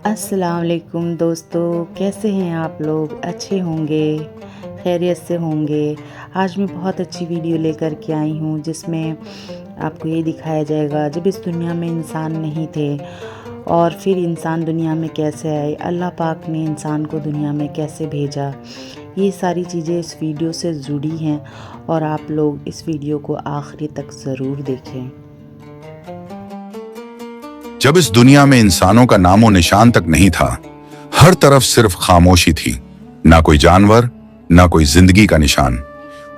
अस्सलाम वालेकुम दोस्तों, कैसे हैं आप लोग? अच्छे होंगे, खैरियत से होंगे। आज मैं बहुत अच्छी वीडियो लेकर के आई हूँ जिसमें आपको ये दिखाया जाएगा जब इस दुनिया में इंसान नहीं थे और फिर इंसान दुनिया में कैसे आए, अल्लाह पाक ने इंसान को दुनिया में कैसे भेजा। ये सारी चीज़ें इस वीडियो से जुड़ी हैं और आप लोग इस वीडियो को आखिरी तक ज़रूर देखें। जब इस दुनिया में इंसानों का नामो निशान तक नहीं था, हर तरफ सिर्फ खामोशी थी, ना कोई जानवर, ना कोई जिंदगी का निशान।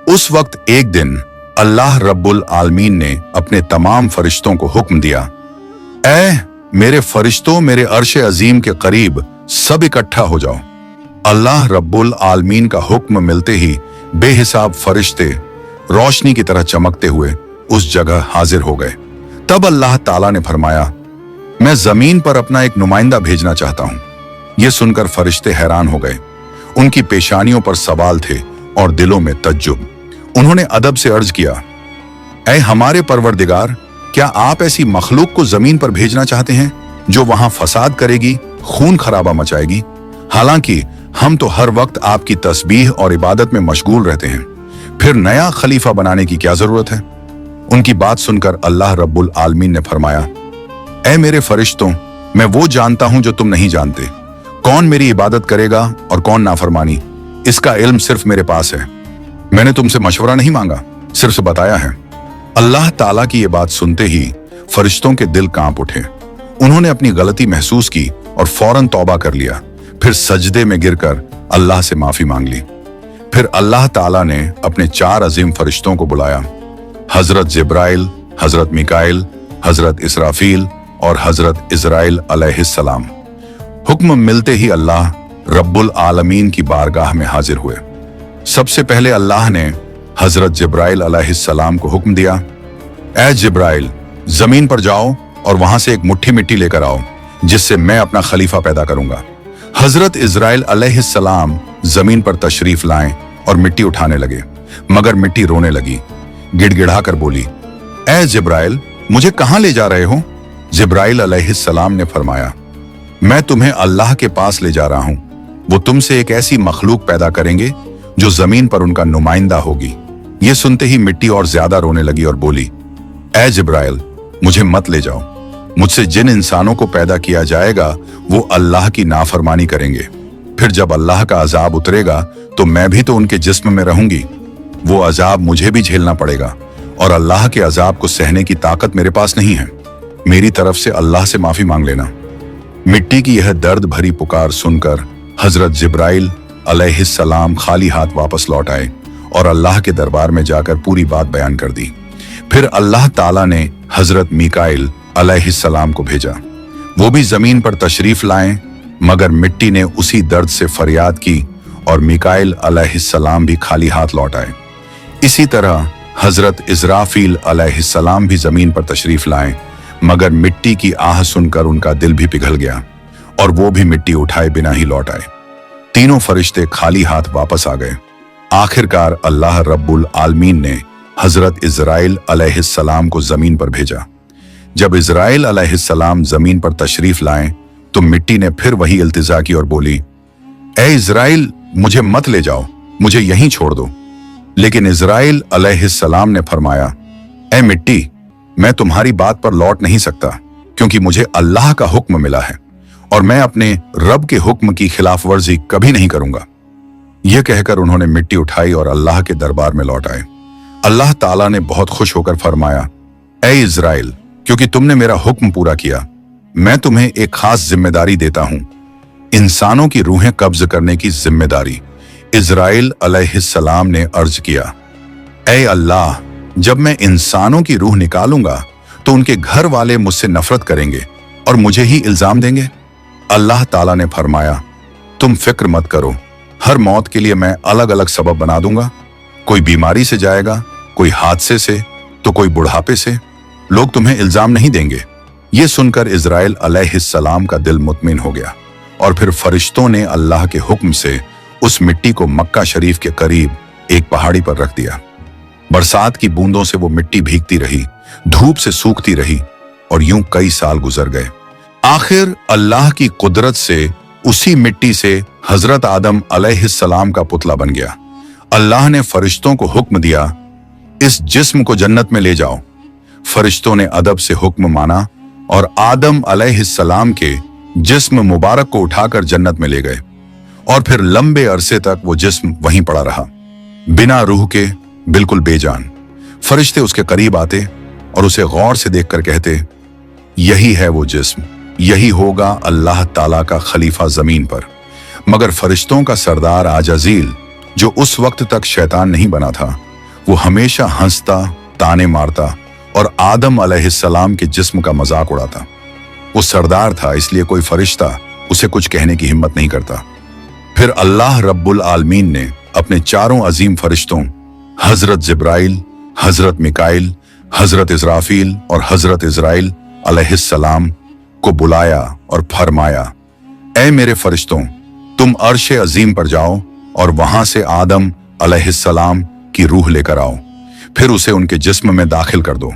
उस वक्त एक दिन अल्लाह रब्बुल आलमीन ने अपने तमाम फरिश्तों को हुक्म दिया, ऐ मेरे फरिश्तों, मेरे अर्श अजीम के करीब सब इकट्ठा हो जाओ। अल्लाह रब्बुल आलमीन का हुक्म मिलते ही बेहिसाब फरिश्ते रोशनी की तरह चमकते हुए उस जगह हाजिर हो गए। तब अल्लाह ताला ने फरमाया, मैं जमीन पर अपना एक नुमाइंदा भेजना चाहता हूं। यह सुनकर फरिश्ते हैरान हो गए। उनकी पेशानियों पर सवाल थे और दिलों में तज्जुब। उन्होंने अदब से अर्ज किया, ऐ हमारे परवरदिगार, क्या आप ऐसी मखलूक को जमीन पर भेजना चाहते हैं जो वहां फसाद करेगी, खून खराबा मचाएगी? हालांकि हम तो हर वक्त आपकी तस्बीह और इबादत में मशगूल रहते हैं, फिर नया खलीफा बनाने की क्या जरूरत है? उनकी बात सुनकर अल्लाह रब्बुल आलमीन ने फरमाया, ऐ मेरे फरिश्तों, मैं वो जानता हूं जो तुम नहीं जानते। कौन मेरी इबादत करेगा और कौन नाफरमानी, इसका इल्म सिर्फ मेरे पास है। मैंने तुमसे मशवरा नहीं मांगा, सिर्फ बताया है। अल्लाह ताला की ये बात सुनते ही फरिश्तों के दिल कांप उठे। उन्होंने अपनी गलती महसूस की और फौरन तौबा कर लिया। फिर सजदे में गिरकर अल्लाह से माफी मांग ली। फिर अल्लाह ताला ने अपने 4 अजीम फरिश्तों को बुलाया, हजरत जिब्राइल, हजरत मिकाइल, हजरत इसराफील और हजरत इजराइल अलैहिस्सलाम। हुक्म मिलते ही अल्लाह रब्बुल आलमीन की बारगाह में हाजिर हुए। सबसे पहले अल्लाह ने हजरत जिब्राइल अलैहिस्सलाम को हुक्म दिया, ऐ जिब्राइल, जमीन पर जाओ और वहां से एक मुट्ठी मिट्टी लेकर आओ जिससे मैं अपना खलीफा पैदा करूंगा। हजरत इजराइल अलैहिस्सलाम जमीन पर तशरीफ लाएं और मिट्टी उठाने लगे, मगर मिट्टी रोने लगी। गिड़गिड़ा कर बोली, ऐ जिब्राइल, मुझे कहां ले जा रहे हो? जिब्राइल अलैहिस्सलाम ने फरमाया, मैं तुम्हें अल्लाह के पास ले जा रहा हूं। वो तुमसे एक ऐसी मखलूक पैदा करेंगे जो जमीन पर उनका नुमाइंदा होगी। ये सुनते ही मिट्टी और ज्यादा रोने लगी और बोली, ऐ जिब्राइल, मुझे मत ले जाओ। मुझसे जिन इंसानों को पैदा किया जाएगा वो अल्लाह की नाफरमानी करेंगे। फिर जब अल्लाह का अजाब उतरेगा तो मैं भी तो उनके जिस्म में रहूंगी। वो अजाब मुझे भी झेलना पड़ेगा और अल्लाह के अजाब को सहने की ताकत मेरे पास नहीं है। मेरी तरफ से अल्लाह से माफी मांग लेना। मिट्टी की यह दर्द भरी पुकार सुनकर हजरत जिब्राइल अलैहिस्सलाम खाली हाथ वापस लौट आए और अल्लाह के दरबार में जाकर पूरी बात बयान कर दी। फिर अल्लाह ताला ने हजरत मिकाइल अलैहिस्सलाम को भेजा। वो भी जमीन पर तशरीफ लाएं, मगर मिट्टी ने उसी दर्द से फरियाद की और मिकाइल अलैहिस्सलाम भी खाली हाथ लौट आए। इसी तरह हजरत इजराफील अलैहिस्सलाम भी जमीन पर तशरीफ लाएं, मगर मिट्टी की आह सुनकर उनका दिल भी पिघल गया और वो भी मिट्टी उठाए बिना ही लौट आए। तीनों फरिश्ते खाली हाथ वापस आ गए। आखिरकार अल्लाह रब्बुल आलमीन ने हजरत इजराइल अलैहिस्सलाम को जमीन पर भेजा। जब इजराइल अलैहिस्सलाम जमीन पर तशरीफ लाएं तो मिट्टी ने फिर वही इल्तिजा की और बोली, ऐ इजराइल, मुझे मत ले जाओ, मुझे यहीं छोड़ दो। लेकिन इजराइल अलैहिस्सलाम ने फरमाया, ऐ मिट्टी, मैं तुम्हारी बात पर लौट नहीं सकता क्योंकि मुझे अल्लाह का हुक्म मिला है और मैं अपने रब के हुक्म की खिलाफ वर्जी कभी नहीं करूंगा। यह कहकर उन्होंने मिट्टी उठाई और अल्लाह के दरबार में लौट आए। अल्लाह ताला ने बहुत खुश होकर फरमाया, ऐ इजराइल, क्योंकि तुमने मेरा हुक्म पूरा किया, मैं तुम्हें एक खास जिम्मेदारी देता हूं, इंसानों की रूहें कब्ज करने की जिम्मेदारी। इजराइल अलैहिस्सलाम ने अर्ज किया, ऐ अल्लाह, जब मैं इंसानों की रूह निकालूंगा तो उनके घर वाले मुझसे नफरत करेंगे और मुझे ही इल्जाम देंगे। अल्लाह ताला ने फरमाया, तुम फिक्र मत करो, हर मौत के लिए मैं अलग अलग सबब बना दूंगा। कोई बीमारी से जाएगा, कोई हादसे से, तो कोई बुढ़ापे से। लोग तुम्हें इल्जाम नहीं देंगे। ये सुनकर इजराइल अलैहिस्सलाम का दिल मुतमिन हो गया और फिर फरिश्तों ने अल्लाह के हुक्म से उस मिट्टी को मक्का शरीफ के करीब एक पहाड़ी पर रख दिया। बरसात की बूंदों से वो मिट्टी भीगती रही, धूप से सूखती रही और यूं कई साल गुजर गए। आखिर अल्लाह की कुदरत से उसी मिट्टी से हजरत आदम अलैहिस्सलाम का पुतला बन गया। अल्लाह ने फरिश्तों को हुक्म दिया, इस जिस्म को जन्नत में ले जाओ। फरिश्तों ने अदब से हुक्म माना और आदम अलैहिस्सलाम के जिस्म मुबारक को उठाकर जन्नत में ले गए और फिर लंबे अरसे तक वो जिस्म वहीं पड़ा रहा, बिना रूह के, बिल्कुल बेजान। फरिश्ते उसके करीब आते और उसे गौर से देखकर कहते, यही है वो जिस्म, यही होगा अल्लाह ताला का खलीफा जमीन पर। मगर फरिश्तों का सरदार आजाजील, जो उस वक्त तक शैतान नहीं बना था, वो हमेशा हंसता, ताने मारता और आदम अलैहिस्सलाम के जिस्म का मजाक उड़ाता। वो सरदार था, इसलिए कोई फरिश्ता उसे कुछ कहने की हिम्मत नहीं करता। फिर अल्लाह रब्बुल आलमीन ने अपने चारों अजीम फरिश्तों हजरत जिब्राइल, हजरत मिकाइल, हजरत इजराफील और हजरत इजराइल अलैहिस्सलाम को बुलाया और फरमाया, ऐ मेरे फरिश्तों, तुम अर्श अजीम पर जाओ और वहां से आदम अलैहिस्सलाम की रूह लेकर आओ, फिर उसे उनके जिस्म में दाखिल कर दो।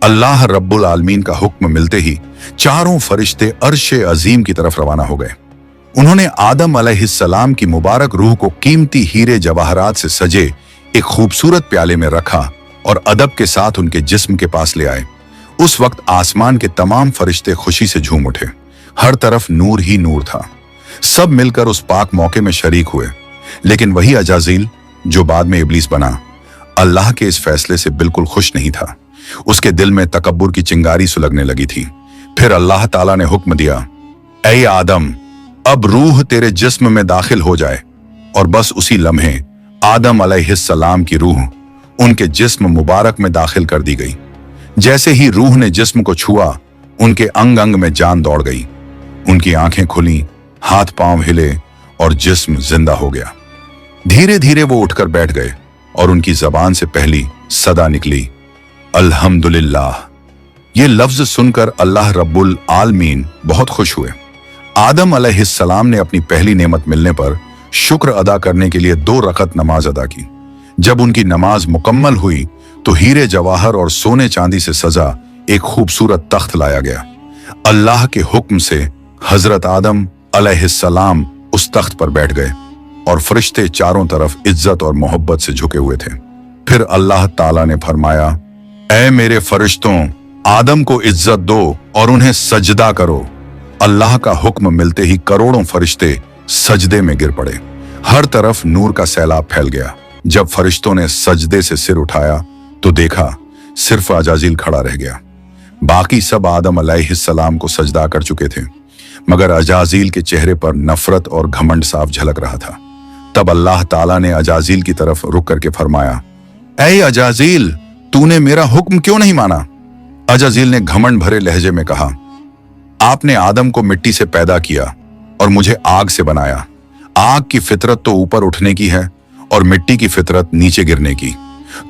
अल्लाह रब्बुल आलमीन का हुक्म मिलते ही चारों फरिश्ते अर्श अजीम की तरफ रवाना हो गए। उन्होंने आदम अलैहिस्सलाम की मुबारक रूह को कीमती हीरे जवाहरात से सजे एक खूबसूरत प्याले में रखा और अदब के साथ उनके जिस्म के पास ले आए। उस वक्त आसमान के तमाम फरिश्ते खुशी से झूम उठे। हर तरफ नूर ही नूर था। सब मिलकर उस पाक मौके में शरीक हुए। लेकिन वही अजाजील, जो बाद में इब्लीस बना, अल्लाह के इस फैसले से बिल्कुल खुश नहीं था। उसके दिल में तकब्बुर की चिंगारी सुलगने लगी थी। फिर अल्लाह ताला ने हुक्म दिया, ऐ आदम, अब रूह तेरे जिस्म में दाखिल हो जाए। और बस उसी लम्हे आदम अलैहिस्सलाम की रूह उनके जिस्म मुबारक में दाखिल कर दी गई। जैसे ही रूह ने जिस्म को छुआ, उनके अंग अंग में जान दौड़ गई। उनकी आंखें खुली, हाथ पांव हिले और जिस्म जिंदा हो गया। धीरे धीरे वो उठकर बैठ गए और उनकी जबान से पहली सदा निकली, अल्हम्दुलिल्लाह। ये लफ्ज सुनकर अल्लाह रब्बुल आलमीन बहुत खुश हुए। आदम अलैहिस्सलाम ने अपनी पहली नेमत मिलने पर शुक्र अदा करने के लिए 2 रकत नमाज अदा की। जब उनकी नमाज मुकम्मल हुई तो हीरे जवाहर और सोने चांदी से सजा एक खूबसूरत तख्त लाया गया। अल्लाह के हुक्म से हजरत आदम अलैहिस्सलाम उस तख्त पर बैठ गए और फरिश्ते चारों तरफ इज्जत और मोहब्बत से झुके हुए थे। फिर अल्लाह ताला ने फरमाया, ऐ मेरे फरिश्तों, आदम को इज्जत दो और उन्हें सजदा करो। अल्लाह का हुक्म मिलते ही करोड़ों फरिश्ते सजदे में गिर पड़े। हर तरफ नूर का सैलाब फैल गया। जब फरिश्तों ने सजदे से सिर उठाया तो देखा सिर्फ अजाजील खड़ा रह गया। बाकी सब आदम अलैहिस्सलाम को सजदा कर चुके थे, मगर अजाजील के चेहरे पर नफरत और घमंड साफ झलक रहा था। तब अल्लाह ताला ने अजाजील की तरफ रुक करके फरमाया, ऐ अजाजील, तूने मेरा हुक्म क्यों नहीं माना? अजाजील ने घमंड भरे लहजे में कहा, आपने आदम को मिट्टी से पैदा किया और मुझे आग से बनाया। आग की फितरत तो ऊपर उठने की है और मिट्टी की फितरत नीचे गिरने की।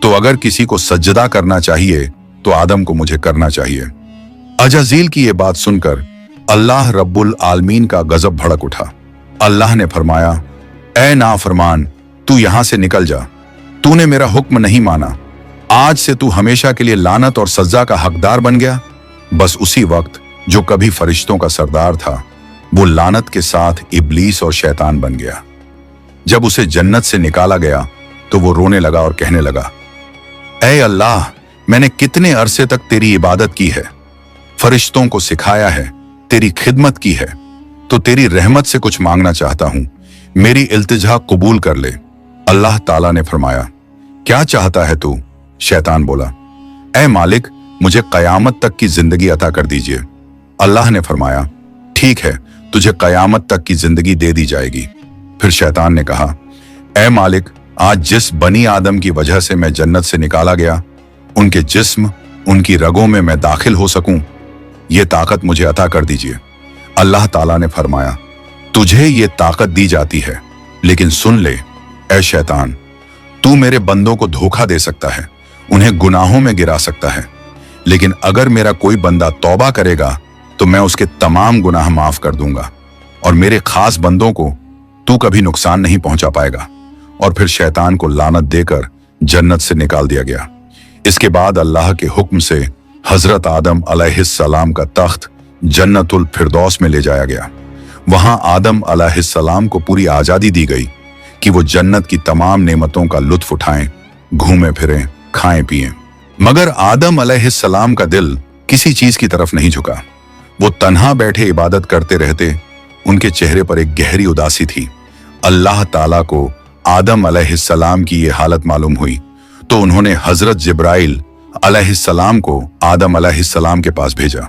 तो अगर किसी को सजदा करना चाहिए तो आदम को मुझे करना चाहिए। अजाजील की यह बात सुनकर अल्लाह रब्बुल आलमीन का गजब भड़क उठा। अल्लाह ने फरमाया, ऐ नाफरमान, तू यहां से निकल जा। तूने मेरा हुक्म नहीं माना। आज से तू हमेशा के लिए लानत और सजा का हकदार बन गया। बस उसी वक्त जो कभी फरिश्तों का सरदार था, वो लानत के साथ इब्लीस और शैतान बन गया। जब उसे जन्नत से निकाला गया तो वो रोने लगा और कहने लगा, ऐ अल्लाह, मैंने कितने अरसे तक तेरी इबादत की है, फरिश्तों को सिखाया है, तेरी खिदमत की है, तो तेरी रहमत से कुछ मांगना चाहता हूं। मेरी इल्तिजा कबूल कर ले। अल्लाह ताला ने फरमाया, क्या चाहता है तू? शैतान बोला, ऐ मालिक, मुझे कयामत तक की जिंदगी अता कर दीजिए। अल्लाह ने फरमाया, ठीक है, तुझे कयामत तक की जिंदगी दे दी जाएगी। फिर शैतान ने कहा, ऐ मालिक, आज जिस बनी आदम की वजह से मैं जन्नत से निकाला गया, उनके जिस्म, उनकी रगों में मैं दाखिल हो सकूं, ये ताकत मुझे अता कर दीजिए। अल्लाह ताला ने फरमाया, तुझे ये ताकत दी जाती है, लेकिन सुन ले ऐ शैतान, तू मेरे बंदों को धोखा दे सकता है, उन्हें गुनाहों में गिरा सकता है, लेकिन अगर मेरा कोई बंदा तौबा करेगा तो मैं उसके तमाम गुनाह माफ कर दूंगा और मेरे खास बंदों को तू कभी नुकसान नहीं पहुंचा पाएगा। और फिर शैतान को लानत देकर जन्नत से निकाल दिया गया। इसके बाद अल्लाह के हुक्म से हजरत आदम अलैहिस्सलाम का तख्त जन्नतुल फिरदौस में ले जाया गया। वहां आदम अलैहिस्सलाम को पूरी आजादी दी गई कि वो जन्नत की तमाम नेमतों का लुत्फ उठाएं, घूमें फिरें, खाएं पिएं। मगर आदम अलैहिस्सलाम का दिल किसी चीज की तरफ नहीं झुका। वो तन्हा बैठे इबादत करते रहते। उनके चेहरे पर एक गहरी उदासी थी। अल्लाह ताला को आदम अलैहिस्सलाम की ये हालत मालूम हुई तो उन्होंने हजरत जिब्राइल अलैहिस्सलाम को आदम अलैहिस्सलाम के पास भेजा।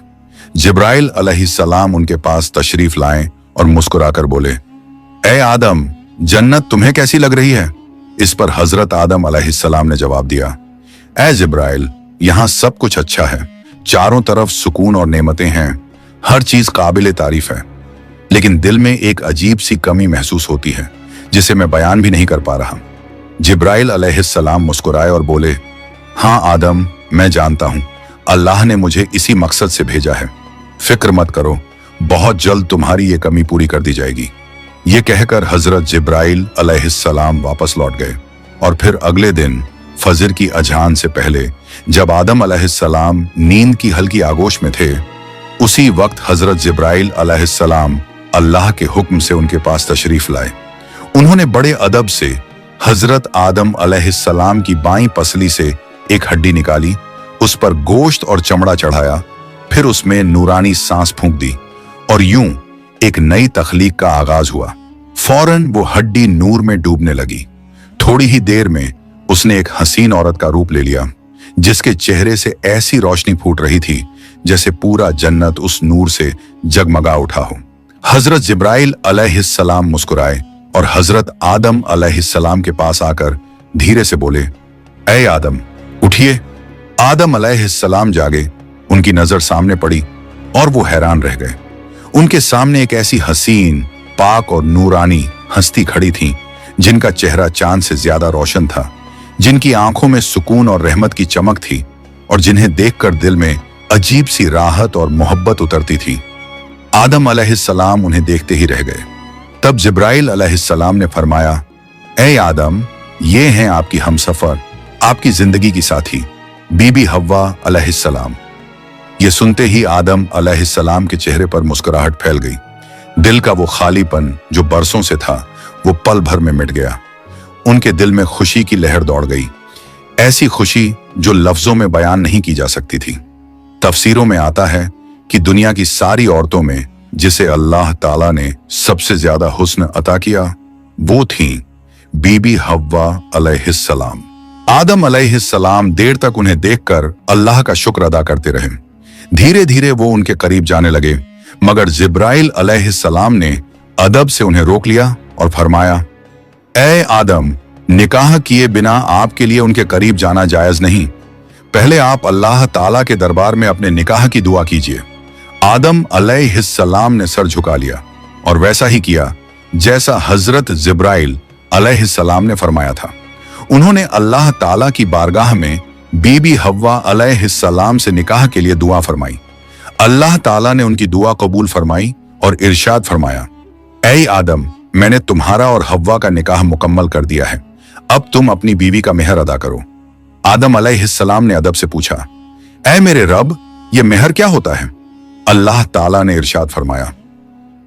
जिब्राइल अलैहिस्सलाम उनके पास तशरीफ लाएं और मुस्कुराकर बोले, ए आदम, जन्नत तुम्हें कैसी लग रही है? इस पर हजरत आदम अलैहिस्सलाम ने जवाब दिया, ए जिब्राइल, यहाँ सब कुछ अच्छा है, चारों तरफ सुकून और नेमतें हैं, हर चीज काबिल तारीफ है, लेकिन दिल में एक अजीब सी कमी महसूस होती है जिसे मैं बयान भी नहीं कर पा रहा। जिब्राइल अलैहिस्सलाम मुस्कुराए और बोले, हाँ आदम, मैं जानता हूं, अल्लाह ने मुझे इसी मकसद से भेजा है। फिक्र मत करो, बहुत जल्द तुम्हारी ये कमी पूरी कर दी जाएगी। ये कहकर हजरत जिब्राइल अलैहिस्सलाम वापस लौट गए और फिर अगले दिन फजर की अजान से पहले जब आदम अलैहिस्सलाम नींद की हल्की आगोश में थे, उसी वक्त हजरत जिब्राइल अलैहिस्सलाम अल्लाह के हुक्म से उनके पास तशरीफ लाए। उन्होंने बड़े अदब से हजरत आदम अलैहिस्सलाम की बाईं पसली से एक हड्डी निकाली, उस पर गोश्त और चमड़ा चढ़ाया, फिर उसमें नूरानी सांस फूंक दी और यूं एक नई तख्लीक का आगाज हुआ। फौरन वो हड्डी नूर में डूबने लगी। थोड़ी ही देर में उसने एक हसीन औरत का रूप ले लिया जिसके चेहरे से ऐसी रोशनी फूट रही थी जैसे पूरा जन्नत उस नूर से जगमगा उठा हो। हजरत जिब्राइल अलैहिस्सलाम मुस्कुराए और हजरत आदम अलैहिस्सलाम के पास आकर धीरे से बोले, ऐ आदम, उठिए। आदम अलैहिस्सलाम जागे। उनकी नजर सामने पड़ी और वो हैरान रह गए। उनके सामने एक ऐसी हसीन, पाक और नूरानी हस्ती खड़ी थी जिनका चेहरा चांद से ज्यादा रोशन था, जिनकी आंखों में सुकून और रहमत की चमक थी और जिन्हें देखकर दिल में अजीब सी राहत और मोहब्बत उतरती थी। आदम अलैहिस्सलाम उन्हें देखते ही रह गए। तब जिब्राइल अलैहिस्सलाम ने फरमाया, ऐ आदम, ये हैं आपकी हमसफर, आपकी जिंदगी की साथी, बीबी हव्वा अलैहिस्सलाम। ये सुनते ही आदम अलैहिस्सलाम के चेहरे पर मुस्कुराहट फैल गई। दिल का वो खालीपन जो बरसों से था वो पल भर में मिट गया। उनके दिल में खुशी की लहर दौड़ गई, ऐसी खुशी जो लफ्जों में बयान नहीं की जा सकती थी। तफसीरों में आता है कि दुनिया की सारी औरतों में जिसे अल्लाह ताला ने सबसे ज्यादा हुस्न अता किया वो थी बीबी हव्वा अलैहिस्सलाम। आदम अलैहिस्सलाम देर तक उन्हें देखकर अल्लाह का शुक्र अदा करते रहे। धीरे धीरे वो उनके करीब जाने लगे, मगर जिब्राइल अलैहिस्सलाम ने अदब से उन्हें रोक लिया और फरमाया, ऐ आदम, निकाह किए बिना आपके लिए उनके करीब जाना जायज नहीं। पहले आप अल्लाह ताला के दरबार में अपने निकाह की दुआ कीजिए। आदम अलैहिस्सलाम ने सर झुका लिया और वैसा ही किया जैसा हजरत जिब्राइल अलैहिस्सलाम ने फरमाया था। उन्होंने अल्लाह ताला की बारगाह में बीबी हव्वा अलैहिस्सलाम से निकाह के लिए दुआ फरमाई। अल्लाह ताला ने उनकी दुआ कबूल फरमाई और इरशाद फरमाया, ऐ आदम, मैंने तुम्हारा और हव्वा का निकाह मुकम्मल कर दिया है, अब तुम अपनी बीवी का मेहर अदा करो। आदम अलैहिस्सलाम ने अदब से पूछा, ऐ मेरे रब, ये मेहर क्या होता है? अल्लाह ताला ने इरशाद फरमाया,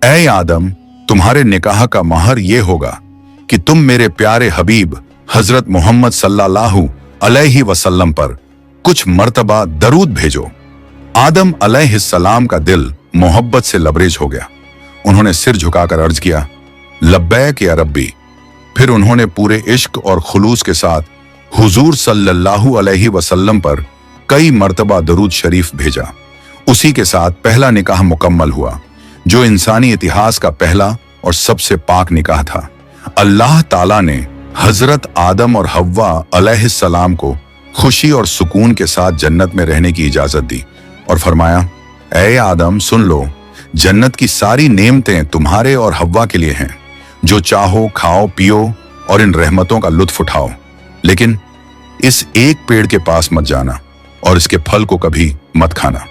ऐ आदम, तुम्हारे निकाह का महर ये होगा कि तुम मेरे प्यारे हबीब हजरत मोहम्मद सल्लल्लाहु अलैहि वसल्लम पर कुछ मर्तबा दरूद भेजो। आदम अलैहिस्सलाम का दिल मोहब्बत से लबरेज हो गया। उन्होंने सिर झुकाकर अर्ज किया, लब्बैक या रब्बी। फिर उन्होंने पूरे इश्क और खुलूस के साथ हुजूर सल्लल्लाहु अलैहि वसल्लम पर कई मर्तबा दरूद शरीफ भेजा। उसी के साथ पहला निकाह मुकम्मल हुआ, जो इंसानी इतिहास का पहला और सबसे पाक निकाह था। अल्लाह ताला ने हजरत आदम और हव्वा अलैहिस्सलाम को खुशी और सुकून के साथ जन्नत में रहने की इजाजत दी और फरमाया, ऐ आदम, सुन लो, जन्नत की सारी नेमतें तुम्हारे और हव्वा के लिए हैं। जो चाहो खाओ पियो और इन रहमतों का लुत्फ उठाओ, लेकिन इस एक पेड़ के पास मत जाना और इसके फल को कभी मत खाना।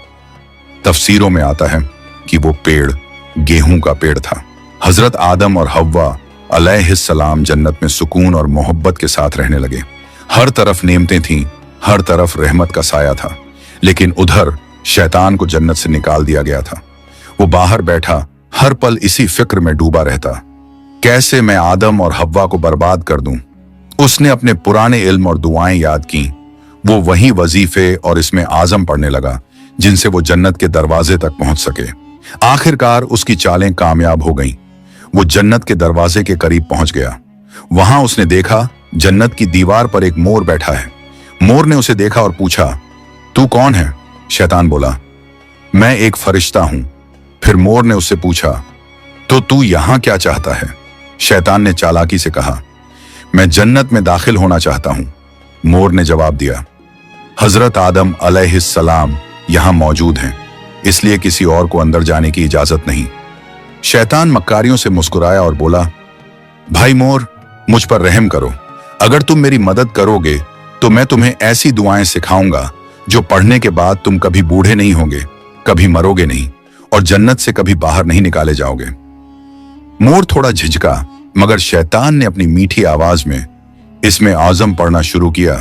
तफसीरों में आता है कि वो पेड़ गेहूं का पेड़ था। हजरत आदम और हव्वा अलैहिस्सलाम जन्नत में सुकून और मोहब्बत के साथ रहने लगे। हर तरफ नेमतें थीं, हर तरफ रहमत का साया था, लेकिन उधर शैतान को जन्नत से निकाल दिया गया था। वो बाहर बैठा हर पल इसी फिक्र में डूबा रहता, कैसे मैं आदम और हव्वा को बर्बाद कर दूं। उसने अपने पुराने इल्म और दुआएं याद की। वो वही वजीफे और इसमें आजम पढ़ने लगा जिनसे वो जन्नत के दरवाजे तक पहुंच सके। आखिरकार उसकी चालें कामयाब हो गईं। वो जन्नत के दरवाजे के करीब पहुंच गया। वहां उसने देखा जन्नत की दीवार पर एक मोर बैठा है। मोर ने उसे देखा और पूछा, तू कौन है? शैतान बोला, मैं एक फरिश्ता हूं। फिर मोर ने उससे पूछा, तो तू यहां क्या चाहता है? शैतान ने चालाकी से कहा, मैं जन्नत में दाखिल होना चाहता हूं। मोर ने जवाब दिया, हजरत आदम अलैहिस्सलाम यहां मौजूद हैं, इसलिए किसी और को अंदर जाने की इजाजत नहीं। शैतान मक्कारियों से मुस्कुराया और बोला, भाई मोर, मुझ पर रहम करो। अगर तुम मेरी मदद करोगे तो मैं तुम्हें ऐसी दुआएं सिखाऊंगा जो पढ़ने के बाद तुम कभी बूढ़े नहीं होगे, कभी मरोगे नहीं और जन्नत से कभी बाहर नहीं निकाले जाओगे। मोर थोड़ा झिझका, मगर शैतान ने अपनी मीठी आवाज में इसमें आजम पढ़ना शुरू किया।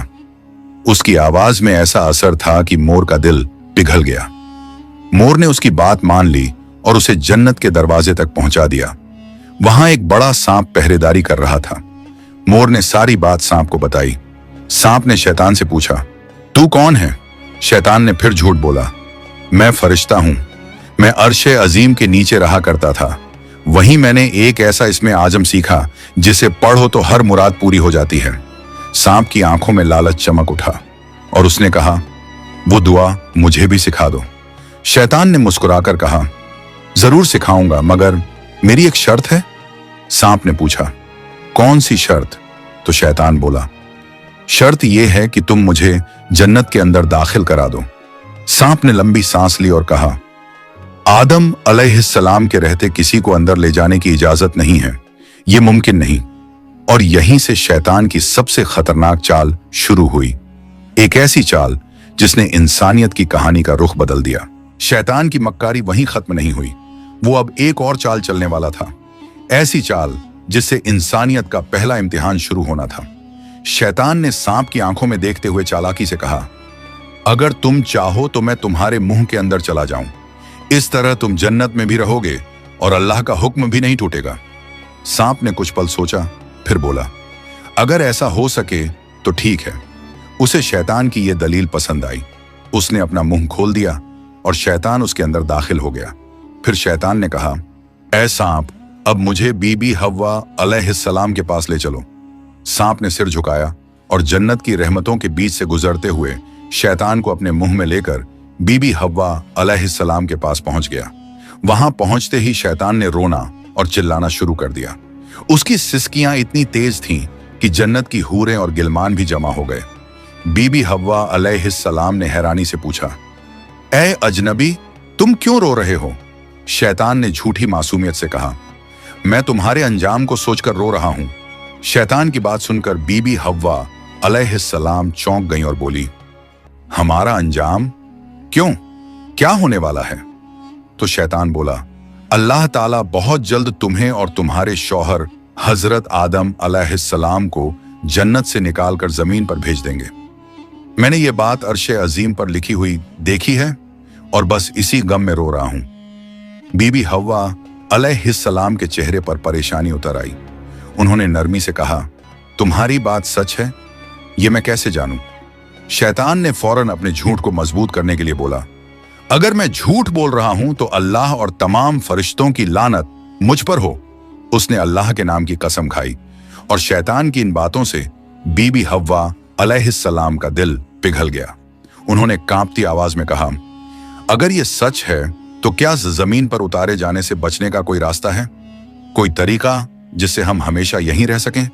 उसकी आवाज में ऐसा असर था कि मोर का दिल पिघल गया। मोर ने उसकी बात मान ली और उसे जन्नत के दरवाजे तक पहुंचा दिया। वहां एक बड़ा सांप पहरेदारी कर रहा था। मोर ने सारी बात सांप को बताई। सांप ने शैतान से पूछा, तू कौन है? शैतान ने फिर झूठ बोला, मैं फरिश्ता हूं। मैं अर्शे अजीम के नीचे रहा करता था। वहीं मैंने एक ऐसा इसमें आजम सीखा जिसे पढ़ो तो हर मुराद पूरी हो जाती है। सांप की आंखों में लालच चमक उठा और उसने कहा, वो दुआ मुझे भी सिखा दो। शैतान ने मुस्कुराकर कहा, जरूर सिखाऊंगा, मगर मेरी एक शर्त है। सांप ने पूछा, कौन सी शर्त? तो शैतान बोला, शर्त यह है कि तुम मुझे जन्नत के अंदर दाखिल करा दो। सांप ने लंबी सांस ली और कहा, आदम अलैहिस्सलाम के रहते किसी को अंदर ले जाने की इजाजत नहीं है, यह मुमकिन नहीं। और यहीं से शैतान की सबसे खतरनाक चाल शुरू हुई, एक ऐसी चाल जिसने इंसानियत की कहानी का रुख बदल दिया। शैतान की मक्कारी वहीं खत्म नहीं हुई, वो अब एक और चाल चलने वाला था, ऐसी चाल जिससे इंसानियत का पहला इम्तिहान शुरू होना था। शैतान ने सांप की आंखों में देखते हुए चालाकी से कहा, अगर तुम चाहो तो मैं तुम्हारे मुंह के अंदर चला जाऊं, इस तरह तुम जन्नत में भी रहोगे और अल्लाह का हुक्म भी नहीं टूटेगा। सांप ने कुछ पल सोचा, फिर बोला, अगर ऐसा हो सके तो ठीक है। उसे शैतान की यह दलील पसंद आई। उसने अपना मुंह खोल दिया और शैतान उसके अंदर दाखिल हो गया। फिर शैतान ने कहा, ऐ सांप, अब मुझे बीबी हव्वा अलैहिस्सलाम के पास ले चलो। सांप ने सिर झुकाया और जन्नत की रहमतों के बीच से गुजरते हुए शैतान को अपने मुंह में लेकर बीबी हव्वा अलैहिस्सलाम के पास पहुंच गया। वहां पहुंचते ही शैतान ने रोना और चिल्लाना शुरू कर दिया। उसकी सिसकियां इतनी तेज थीं कि जन्नत की हूरें और गिलमान भी जमा हो गए। बीबी हव्वा अलैहिस्सलाम ने हैरानी से पूछा, ऐ अजनबी, तुम क्यों रो रहे हो? शैतान ने झूठी मासूमियत से कहा, मैं तुम्हारे अंजाम को सोचकर रो रहा हूं। शैतान की बात सुनकर बीबी हव्वा अलैहिस्सलाम चौंक गई और बोली, हमारा अंजाम? क्यों, क्या होने वाला है? तो शैतान बोला, अल्लाह ताला बहुत जल्द तुम्हें और तुम्हारे शौहर हजरत आदम अलैहिस्सलाम को जन्नत से निकालकर जमीन पर भेज देंगे। मैंने ये बात अर्शे अजीम पर लिखी हुई देखी है और बस इसी गम में रो रहा हूं। बीबी हव्वा अलैहिस्सलाम के चेहरे पर परेशानी उतर आई। उन्होंने नरमी से कहा, तुम्हारी बात सच है? ये मैं कैसे जानूं? शैतान ने फौरन अपने झूठ को मजबूत करने के लिए बोला, अगर मैं झूठ बोल रहा हूं तो अल्लाह और तमाम फरिश्तों की लानत मुझ पर हो। उसने अल्लाह के नाम की कसम खाई और शैतान की इन बातों से बीबी हव्वा अलैहिस्सलाम का दिल पिघल गया। उन्होंने कांपती आवाज में कहा, अगर ये सच है तो क्या जमीन पर उतारे जाने से बचने का कोई रास्ता है? कोई तरीका जिससे हम हमेशा यहीं रह सकें?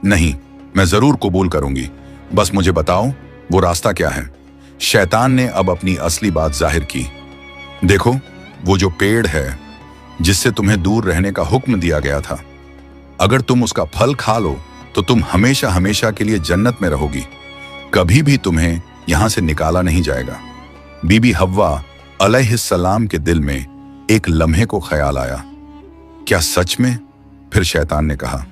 नहीं, मैं जरूर कबूल करूंगी, बस मुझे बताओ वो रास्ता क्या है। शैतान ने अब अपनी असली बात जाहिर की। देखो, वो जो पेड़ है जिससे तुम्हें दूर रहने का हुक्म दिया गया था, अगर तुम उसका फल खा लो तो तुम हमेशा हमेशा के लिए जन्नत में रहोगी, कभी भी तुम्हें यहां से निकाला नहीं जाएगा। बीबी हव्वा अलैहिस्सलाम के दिल में एक लम्हे को ख्याल आया, क्या सच में? फिर शैतान ने कहा,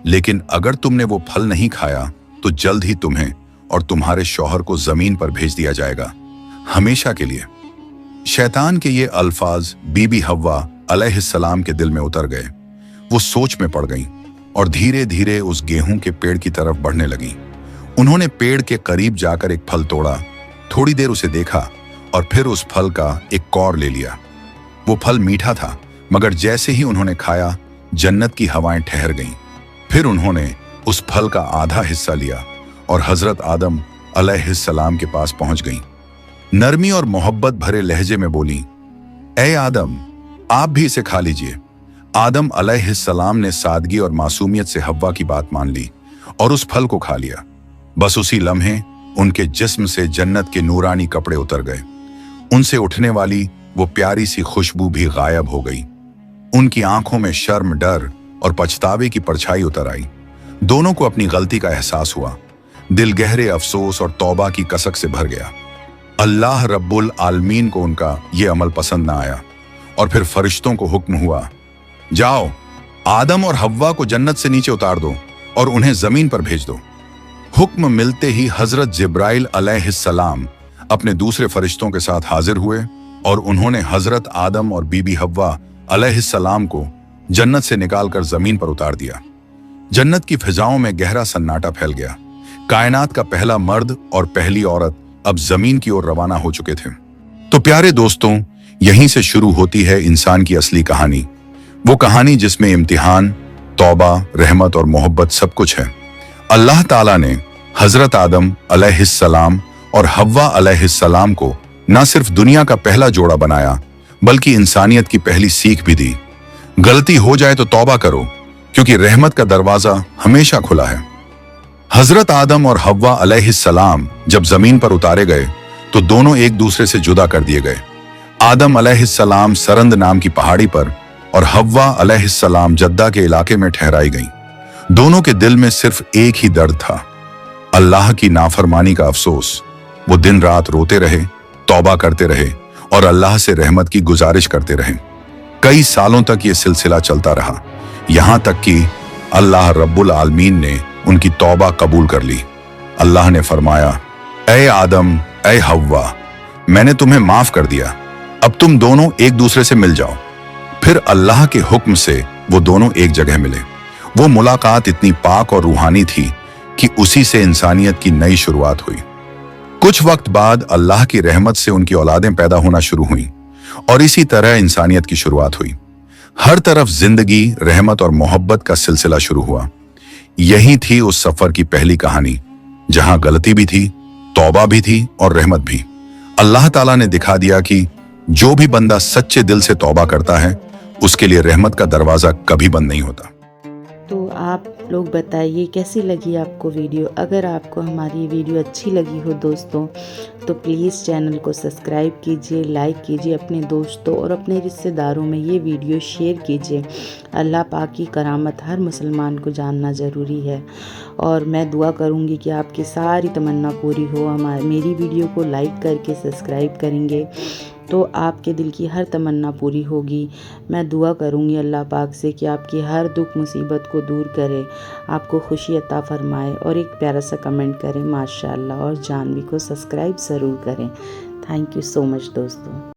लेकिन अगर तुमने वो फल नहीं खाया तो जल्द ही तुम्हें और तुम्हारे शौहर को जमीन पर भेज दिया जाएगा, हमेशा के लिए। शैतान के ये अल्फाज बीबी हव्वा अलैहिस्सलाम के दिल में उतर गए। वो सोच में पड़ गईं और धीरे धीरे उस गेहूं के पेड़ की तरफ बढ़ने लगीं। उन्होंने पेड़ के करीब जाकर एक फल तोड़ा, थोड़ी देर उसे देखा और फिर उस फल का एक कौर ले लिया। वो फल मीठा था, मगर जैसे ही उन्होंने खाया जन्नत की हवाएं ठहर गईं। फिर उन्होंने उस फल का आधा हिस्सा लिया और हजरत आदम अलैहिस्सलाम के पास पहुंच गईं। नरमी और मोहब्बत भरे लहजे में बोली, ए आदम, आप भी इसे खा लीजिए। आदम अलैहिस्सलाम ने सादगी और मासूमियत से हव्वा की बात मान ली और उस फल को खा लिया। बस उसी लम्हे उनके जिस्म से जन्नत के नूरानी कपड़े उतर गए। उनसे उठने वाली वो प्यारी सी खुशबू भी गायब हो गई। उनकी आंखों में शर्म, डर और पछतावे की परछाई उतर आई। दोनों को अपनी गलती का एहसास हुआ। दिल गहरे अफसोस और तौबा की कसक से भर गया। अल्लाह रब्बुल आलमीन को उनका ये अमल पसंद ना आया और फिर फरिश्तों को हुक्म हुआ, जाओ आदम और हव्वा को जन्नत से नीचे उतार दो और उन्हें जमीन पर भेज दो। हुक्म मिलते ही हजरत जिब्राइल अलैहिस्सलाम अपने दूसरे फरिश्तों के साथ हाजिर हुए और उन्होंने हजरत आदम और बीबी हव्वा अलैहिस्सलाम को जन्नत से निकालकर जमीन पर उतार दिया। जन्नत की फिजाओं में गहरा सन्नाटा फैल गया। कायनात का पहला मर्द और पहली औरत अब जमीन की ओर रवाना हो चुके थे। तो प्यारे दोस्तों, यहीं से शुरू होती है इंसान की असली कहानी। वो कहानी जिसमें इम्तिहान, तौबा, रहमत और मोहब्बत सब कुछ है। अल्लाह ताला ने हजरत आदम अलैहिस्सलाम और हव्वा अलैहिस्सलाम को न सिर्फ दुनिया का पहला जोड़ा बनाया, बल्कि इंसानियत की पहली सीख भी दी। गलती हो जाए तो तौबा करो, क्योंकि रहमत का दरवाजा हमेशा खुला है। हजरत आदम और हव्वा अलैहिस्सलाम जब जमीन पर उतारे गए तो दोनों एक दूसरे से जुदा कर दिए गए। आदम अलैहिस्सलाम सरंद नाम की पहाड़ी पर और हव्वा अलैहिस्सलाम जद्दा के इलाके में ठहराई गईं। दोनों के दिल में सिर्फ एक ही दर्द था, अल्लाह की नाफरमानी का अफसोस। वो दिन रात रोते रहे, तौबा करते रहे और अल्लाह से रहमत की गुजारिश करते रहे। कई सालों तक ये सिलसिला चलता रहा, यहां तक कि अल्लाह रब्बुल आलमीन ने उनकी तौबा कबूल कर ली। अल्लाह ने फरमाया, ए आदम, ए हव्वा, मैंने तुम्हें माफ कर दिया, अब तुम दोनों एक दूसरे से मिल जाओ। फिर अल्लाह के हुक्म से वो दोनों एक जगह मिले। वो मुलाकात इतनी पाक और रूहानी थी कि उसी से इंसानियत की नई शुरुआत हुई। कुछ वक्त बाद अल्लाह की रहमत से उनकी औलादें पैदा होना शुरू हुई और इसी तरह इंसानियत की शुरुआत हुई। हर तरफ जिंदगी, रहमत और मोहब्बत का सिलसिला शुरू हुआ। यही थी उस सफर की पहली कहानी, जहां गलती भी थी, तौबा भी थी और रहमत भी। अल्लाह ताला ने दिखा दिया कि जो भी बंदा सच्चे दिल से तौबा करता है, उसके लिए रहमत का दरवाजा कभी बंद नहीं होता। तो आप लोग बताइए कैसी लगी आपको वीडियो। अगर आपको हमारी वीडियो अच्छी लगी हो दोस्तों, तो प्लीज़ चैनल को सब्सक्राइब कीजिए, लाइक कीजिए, अपने दोस्तों और अपने रिश्तेदारों में ये वीडियो शेयर कीजिए। अल्लाह पाक की करामत हर मुसलमान को जानना ज़रूरी है और मैं दुआ करूँगी कि आपकी सारी तमन्ना पूरी हो। मेरी वीडियो को लाइक करके सब्सक्राइब करेंगे तो आपके दिल की हर तमन्ना पूरी होगी। मैं दुआ करूँगी अल्लाह पाक से कि आपकी हर दुख मुसीबत को दूर करे, आपको खुशी अता फरमाए और एक प्यारा सा कमेंट करें माशाअल्लाह, और जानवी को सब्सक्राइब ज़रूर करें। थैंक यू सो मच दोस्तों।